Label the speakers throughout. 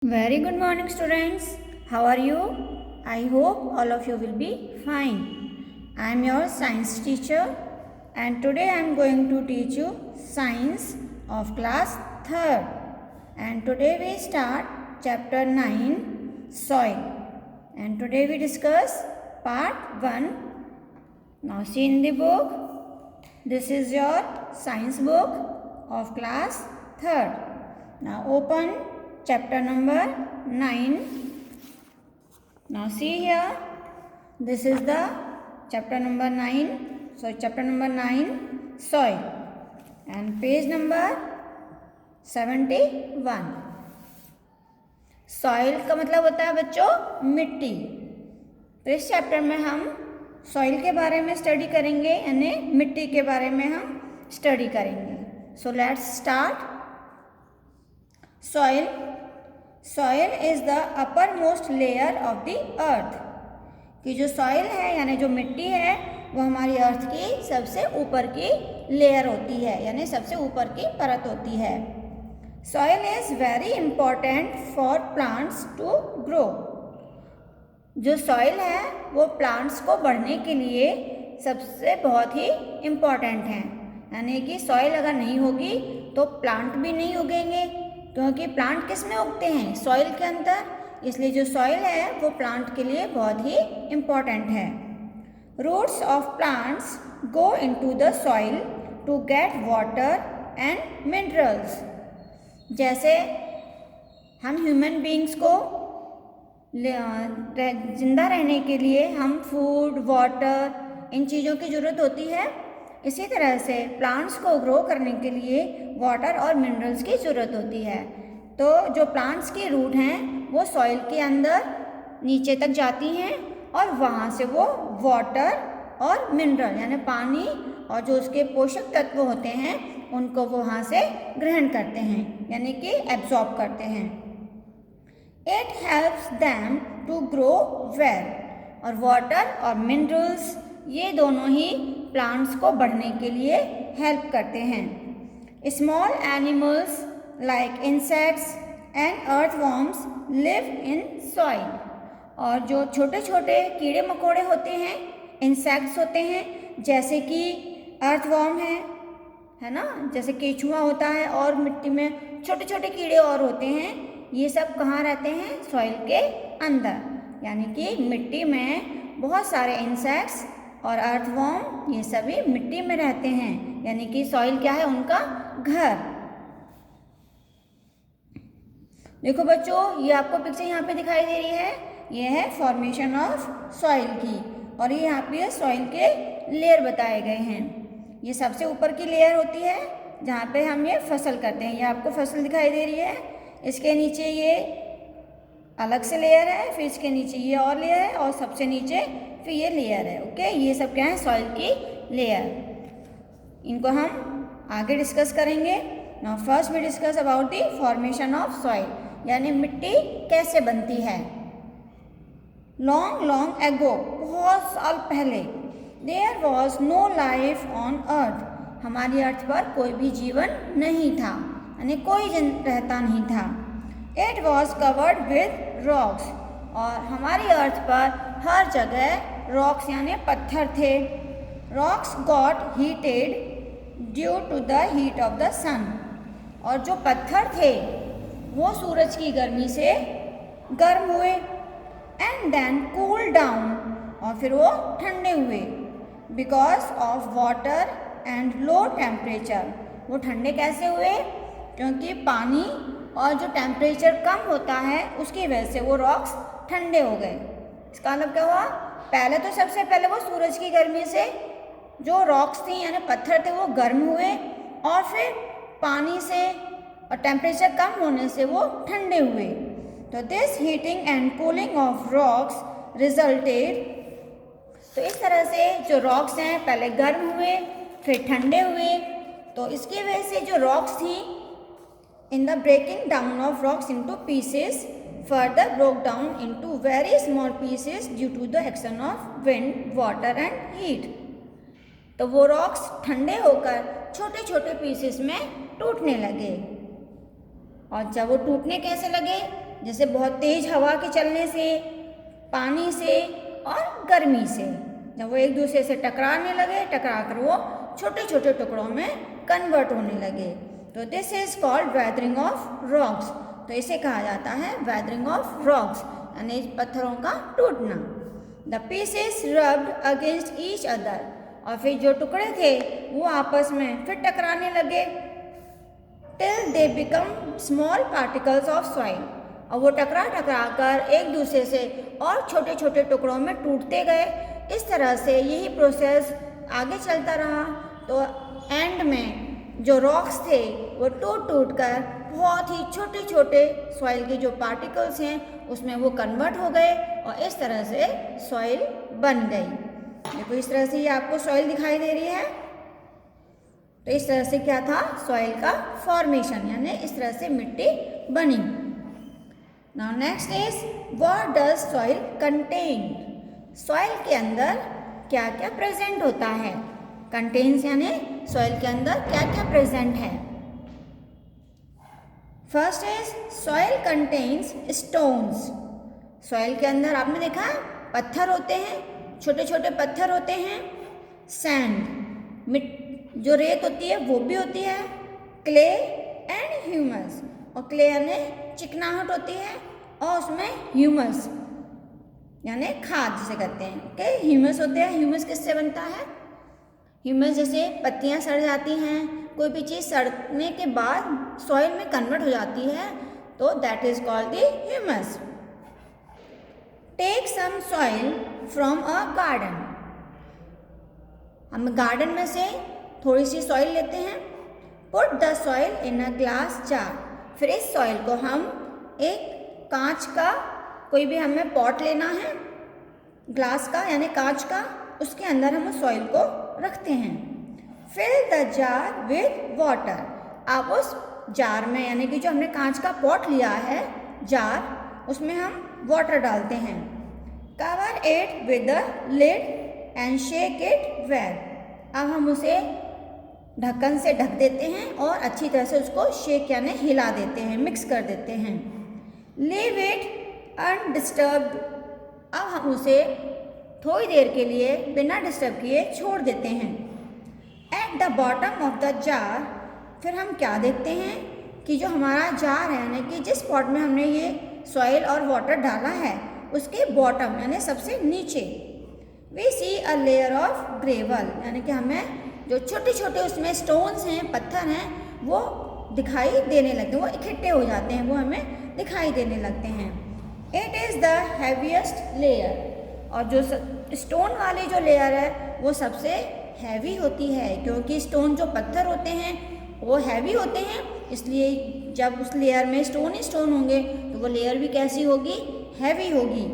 Speaker 1: Very good morning, students. How are you? I hope all of you will be fine. I am your science teacher and today I am going to teach you science of class 3rd. And today we start chapter 9 soil. And today we discuss part 1. Now see in the book. This is your science book of class 3rd. Now open chapter number 9. Now see here, this is the chapter number 9. So chapter number 9 soil and page number 71. Soil का मतलब होता है बच्चों मिट्टी। तो इस chapter में हम सॉइल के बारे में स्टडी करेंगे, यानी मिट्टी के बारे में हम स्टडी करेंगे। So let's start. Soil soil is the upper most layer of the earth. कि जो सॉइल है यानी जो मिट्टी है वो हमारी अर्थ की सबसे ऊपर की लेयर होती है, यानी सबसे ऊपर की परत होती है। Soil is very important for plants to grow. जो सॉइल है वो प्लांट्स को बढ़ने के लिए सबसे बहुत ही इम्पॉर्टेंट है, यानी कि सॉइल अगर नहीं होगी तो प्लांट भी नहीं उगेंगे, क्योंकि प्लांट किस में उगते हैं? सॉइल के अंदर। इसलिए जो सॉइल है वो प्लांट के लिए बहुत ही इम्पॉर्टेंट है। Roots of plants go into the soil to get water and minerals. जैसे हम ह्यूमन बींग्स को जिंदा रहने के लिए हम फूड, वाटर, इन चीज़ों की ज़रूरत होती है, इसी तरह से प्लांट्स को ग्रो करने के लिए वाटर और मिनरल्स की ज़रूरत होती है। तो जो प्लांट्स की रूट हैं वो सॉइल के अंदर नीचे तक जाती हैं और वहाँ से वो वाटर और मिनरल यानी पानी और जो उसके पोषक तत्व होते हैं उनको वो वहाँ से ग्रहण करते हैं, यानी कि एब्जॉर्ब करते हैं। It helps them to grow well. और वाटर और मिनरल्स ये दोनों ही प्लांट्स को बढ़ने के लिए हेल्प करते हैं। Small animals like insects and earthworms live in soil. और जो छोटे छोटे कीड़े मकोड़े होते हैं, इंसेक्ट्स होते हैं, जैसे कि अर्थवॉर्म है ना, जैसे केचुआ होता है, और मिट्टी में छोटे छोटे कीड़े और होते हैं, ये सब कहाँ रहते हैं? सॉइल के अंदर। यानी कि मिट्टी में बहुत सारे इंसेक्ट्स और अर्थवॉर्म ये सभी मिट्टी में रहते हैं, यानी कि सॉइल क्या है? उनका घर। देखो बच्चों, ये आपको पिक्चर यहाँ पे दिखाई दे रही है, ये है फॉर्मेशन ऑफ सॉइल की, और ये यहाँ पे सॉइल के लेयर बताए गए हैं। ये सबसे ऊपर की लेयर होती है जहाँ पे हम ये फसल करते हैं। ये आपको फसल दिखाई दे रही है, इसके नीचे ये अलग से लेयर है, फिर इसके नीचे ये और लेयर है, और सबसे नीचे फिर ये लेयर है। ओके, ये सब क्या है? सॉइल की लेयर। इनको हम आगे डिस्कस करेंगे। Now first we discuss about the formation of soil, यानी मिट्टी कैसे बनती है। लॉन्ग लॉन्ग एगो, बहुत साल पहले, there was no life on earth. हमारी अर्थ पर कोई भी जीवन नहीं था, यानी कोई रहता नहीं था। It was covered with rocks. और हमारी अर्थ पर हर जगह रॉक्स यानी पत्थर थे। Rocks got heated due to the heat of the sun. और जो पत्थर थे वो सूरज की गर्मी से गर्म हुए, एंड देन कूल डाउन, और फिर वो ठंडे हुए, because of water and low temperature. वो ठंडे कैसे हुए? क्योंकि पानी और जो टेम्परेचर कम होता है उसकी वजह से वो रॉक्स ठंडे हो गए। इसका मतलब क्या हुआ? पहले तो सबसे पहले वो सूरज की गर्मी से जो रॉक्स थी यानी पत्थर थे वो गर्म हुए, और फिर पानी से और टेम्परेचर कम होने से वो ठंडे हुए। तो this heating and cooling of rocks resulted. तो इस तरह से जो रॉक्स हैं पहले गर्म हुए फिर ठंडे हुए, तो इसकी वजह से जो रॉक्स थी in the breaking down of rocks into pieces further broke down into very small pieces due to the action of wind, water and heat। तो वो रॉक्स ठंडे होकर छोटे छोटे पीसेस में टूटने लगे। और जब वो टूटने कैसे लगे? जैसे बहुत तेज हवा के चलने से, पानी से और गर्मी से। जब वो एक दूसरे से टकराने लगे, टकरा कर वो छोटे छोटे टुकड़ों में कन्वर्ट होने लगे। तो this is called weathering of rocks. तो इसे कहा जाता है वेदरिंग ऑफ रॉक्स, यानी पत्थरों का टूटना। The pieces rubbed against each other, और फिर जो टुकड़े थे वो आपस में फिर टकराने लगे, till they become small particles of soil, और वो टकरा टकरा कर एक दूसरे से और छोटे छोटे टुकड़ों में टूटते गए। इस तरह से यही प्रोसेस आगे चलता रहा। तो एंड में जो रॉक्स थे वो टूट टूट कर बहुत ही छोटे छोटे सॉइल के जो पार्टिकल्स हैं उसमें वो कन्वर्ट हो गए, और इस तरह से सॉइल बन गई। देखो इस तरह से ये आपको सॉइल दिखाई दे रही है। तो इस तरह से क्या था, सॉइल का फॉर्मेशन, यानी इस तरह से मिट्टी बनी। Now next is what does soil contain. Soil के अंदर क्या क्या प्रेजेंट होता है। कंटेन्स यानी सॉइल के अंदर क्या क्या प्रेजेंट है। First is soil contains stones. Soil के अंदर आपने देखा पत्थर होते हैं, छोटे छोटे पत्थर होते हैं। सैंड, जो रेत होती है वो भी होती है। क्ले एंड ह्यूमस, और क्ले यानी चिकनाहट होती है, और उसमें ह्यूमस यानी खाद जिसे कहते हैं। ओके, ह्यूमस होते हैं। ह्यूमस किससे बनता है? ह्यूमस जैसे पत्तियां सड़ जाती हैं, कोई भी चीज़ सड़ने के बाद सॉइल में कन्वर्ट हो जाती है, तो that is called the humus. Take some soil from a garden. हम गार्डन में से थोड़ी सी सॉइल लेते हैं। Put the soil in a glass jar. फिर इस सॉइल को हम एक कांच का, कोई भी हमें पॉट लेना है ग्लास का यानी कांच का, उसके अंदर हम उस सॉइल को रखते हैं। Fill the jar with water. अब उस जार में यानी कि जो हमने कांच का पॉट लिया है जार, उसमें हम वाटर डालते हैं। Cover it with the lid and shake it well. अब हम उसे ढक्कन से ढक देते हैं और अच्छी तरह से उसको शेक यानी हिला देते हैं, मिक्स कर देते हैं। Leave it undisturbed. अब हम उसे थोड़ी देर के लिए बिना डिस्टर्ब किए छोड़ देते हैं। At the bottom of the jar, फिर हम क्या देखते हैं कि जो हमारा जार है यानी कि जिस पॉट में हमने ये सॉइल और वाटर डाला है उसके बॉटम यानी सबसे नीचे we see a layer of gravel, यानी कि हमें जो छोटे छोटे उसमें स्टोन्स हैं, पत्थर हैं, वो दिखाई देने लगते हैं, वो इकट्ठे हो जाते हैं, वो हमें दिखाई देने लगते हैं। It is the heaviest layer. और जो स्टोन वाली जो लेयर है वो सबसे हैवी होती है, क्योंकि स्टोन जो पत्थर होते हैं वो हैवी होते हैं, इसलिए जब उस लेयर में स्टोन ही स्टोन होंगे तो वो लेयर भी कैसी होगी, हैवी होगी।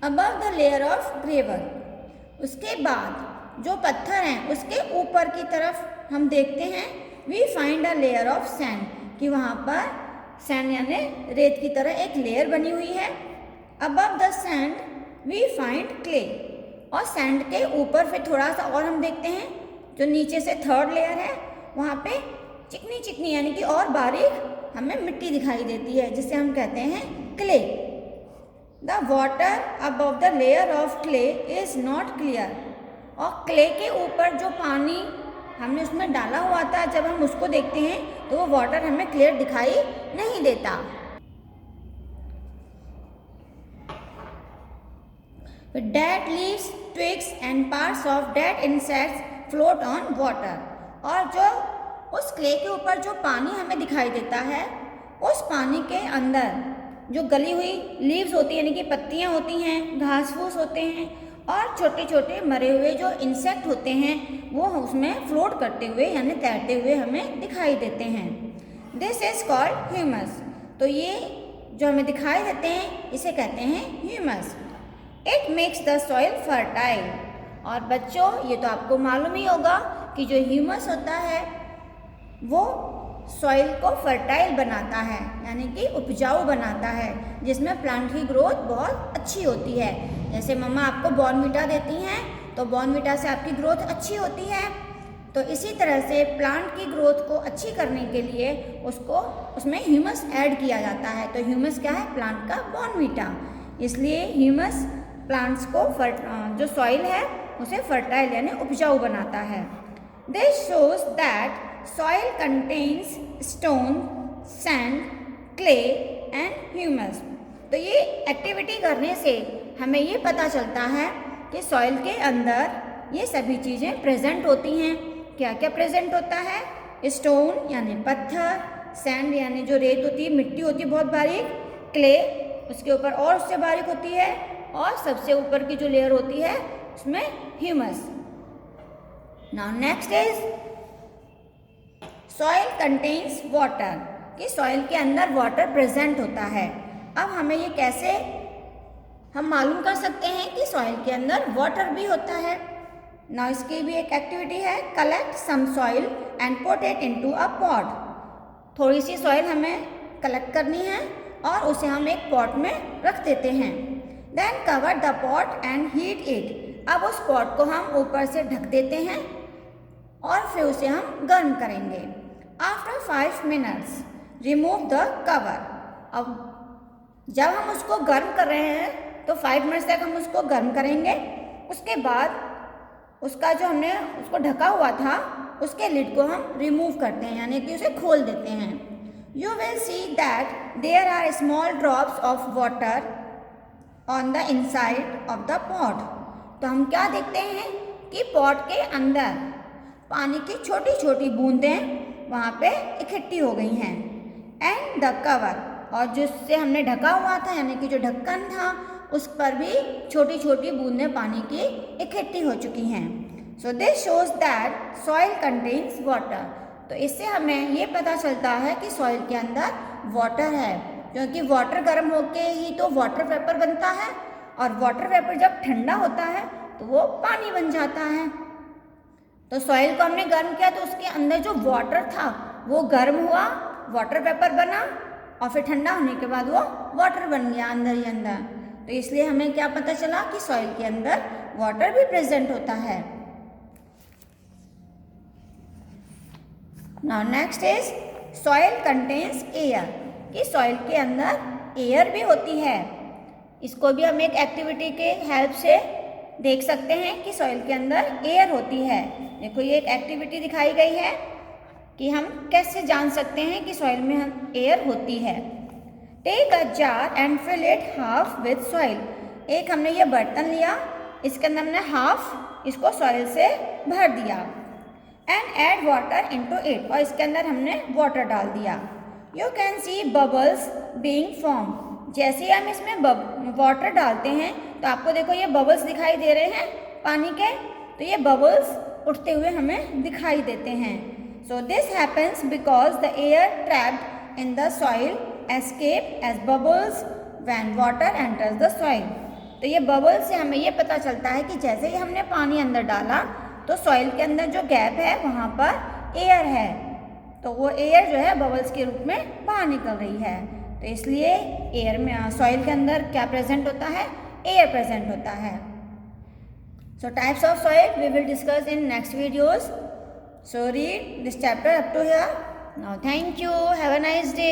Speaker 1: Above the layer of gravel, उसके बाद जो पत्थर हैं उसके ऊपर की तरफ हम देखते हैं we find a layer of sand, कि वहाँ पर सैंड यानी रेत की तरह एक लेयर बनी हुई है। Above the sand we find clay, और सैंड के ऊपर फिर थोड़ा सा और हम देखते हैं जो नीचे से थर्ड लेयर है, वहाँ पे चिकनी चिकनी यानी कि और बारीक हमें मिट्टी दिखाई देती है, जिसे हम कहते हैं clay. The water above the layer of clay is not clear, और क्ले के ऊपर जो पानी हमने उसमें डाला हुआ था, जब हम उसको देखते हैं तो वो वाटर हमें क्लियर दिखाई नहीं देता। Dead leaves, twigs and parts of dead insects float on water, और जो उस क्ले के ऊपर जो पानी हमें दिखाई देता है, उस पानी के अंदर जो गली हुई लीव्स होती हैं यानी कि पत्तियां होती हैं, घास फूस होते हैं, और छोटे छोटे मरे हुए जो इंसेक्ट होते हैं वो उसमें फ्लोट करते हुए यानी तैरते हुए हमें दिखाई देते हैं। This is called humus. तो ये जो हमें दिखाई देते हैं इसे कहते हैं humus. It makes the soil fertile. और बच्चों ये तो आपको मालूम ही होगा कि जो ह्यूमस होता है वो सॉइल को फर्टाइल बनाता है यानी कि उपजाऊ बनाता है, जिसमें प्लांट की ग्रोथ बहुत अच्छी होती है। जैसे मम्मा आपको बॉर्नविटा देती हैं तो बॉर्नविटा से आपकी ग्रोथ अच्छी होती है, तो इसी तरह से प्लांट की ग्रोथ को अच्छी करने के लिए उसमें ह्यूमस ऐड किया जाता है। तो ह्यूमस क्या है? प्लांट का बॉर्नवीटा। इसलिए ह्यूमस प्लांट्स को जो सॉइल है उसे फर्टाइल यानी उपजाऊ बनाता है। This shows that soil contains stone, sand, clay and humus. तो ये एक्टिविटी करने से हमें ये पता चलता है कि सॉइल के अंदर ये सभी चीज़ें प्रेजेंट होती हैं। क्या क्या प्रेजेंट होता है? स्टोन यानी पत्थर, सैंड यानी जो रेत होती है, मिट्टी होती है बहुत बारीक, क्ले उसके ऊपर और उससे बारीक होती है, और सबसे ऊपर की जो लेयर होती है उसमें humus. Now next is soil contains water, कि सॉइल के अंदर वाटर प्रेजेंट होता है। अब हमें ये कैसे हम मालूम कर सकते हैं कि सॉइल के अंदर वाटर भी होता है? नाउ इसकी भी एक एक्टिविटी है, collect some soil and put it into a pot. थोड़ी सी सॉइल हमें कलेक्ट करनी है और उसे हम एक पॉट में रख देते हैं। Then cover the pot and heat it. अब उस पॉट को हम ऊपर से ढक देते हैं और फिर उसे हम गर्म करेंगे। After 5 minutes remove the cover. अब जब हम उसको गर्म कर रहे हैं तो 5 मिनट्स तक हम उसको गर्म करेंगे। उसके बाद उसका जो हमने उसको ढका हुआ था उसके लिड को हम रिमूव करते हैं यानी कि उसे खोल देते हैं। You will see that there are small drops of water on the inside of the pot. तो हम क्या देखते हैं कि पॉट के अंदर पानी की छोटी छोटी बूंदें वहाँ पे इकट्ठी हो गई हैं। एंड द कवर, और जिससे हमने ढका हुआ था यानी कि जो ढक्कन था उस पर भी छोटी छोटी बूंदें पानी की इकट्ठी हो चुकी हैं। So this shows that soil contains water. तो इससे हमें ये पता चलता है कि सॉइल के अंदर वाटर है, क्योंकि वाटर गर्म होके ही तो वाटर वेपर बनता है, और वाटर वेपर जब ठंडा होता है तो वो पानी बन जाता है। तो सॉइल को हमने गर्म किया तो उसके अंदर जो वाटर था वो गर्म हुआ, वाटर वेपर बना, और फिर ठंडा होने के बाद वो वाटर बन गया अंदर ही अंदर। तो इसलिए हमें क्या पता चला कि सॉइल के अंदर वाटर भी प्रेजेंट होता है। Now next is soil contains air, कि सॉइल के अंदर एयर भी होती है। इसको भी हम एक एक्टिविटी के हेल्प से देख सकते हैं कि सॉइल के अंदर एयर होती है। देखो ये एक एक्टिविटी दिखाई गई है कि हम कैसे जान सकते हैं कि सॉइल में हम एयर होती है। Take a jar and fill it half with soil. एक हमने ये बर्तन लिया, इसके अंदर हमने हाफ इसको सॉइल से भर दिया। And add water into it, और इसके अंदर हमने वाटर डाल दिया। You can see bubbles being form. जैसे ही हम इसमें वाटर डालते हैं तो आपको देखो ये बबल्स दिखाई दे रहे हैं पानी के, तो ये बबल्स उठते हुए हमें दिखाई देते हैं। So this happens because the air trapped in the soil escape as bubbles when water enters the soil. तो ये बबल्स से हमें ये पता चलता है कि जैसे ही हमने पानी अंदर डाला तो सॉइल के अंदर जो गैप है वहाँ पर एयर है, तो वो एयर जो है बबल्स के रूप में बाहर निकल रही है। तो इसलिए एयर में सॉइल के अंदर क्या प्रेजेंट होता है? एयर प्रेजेंट होता है। So types of soil we will discuss in next videos. So read this chapter up to here. Now thank you, have a nice day.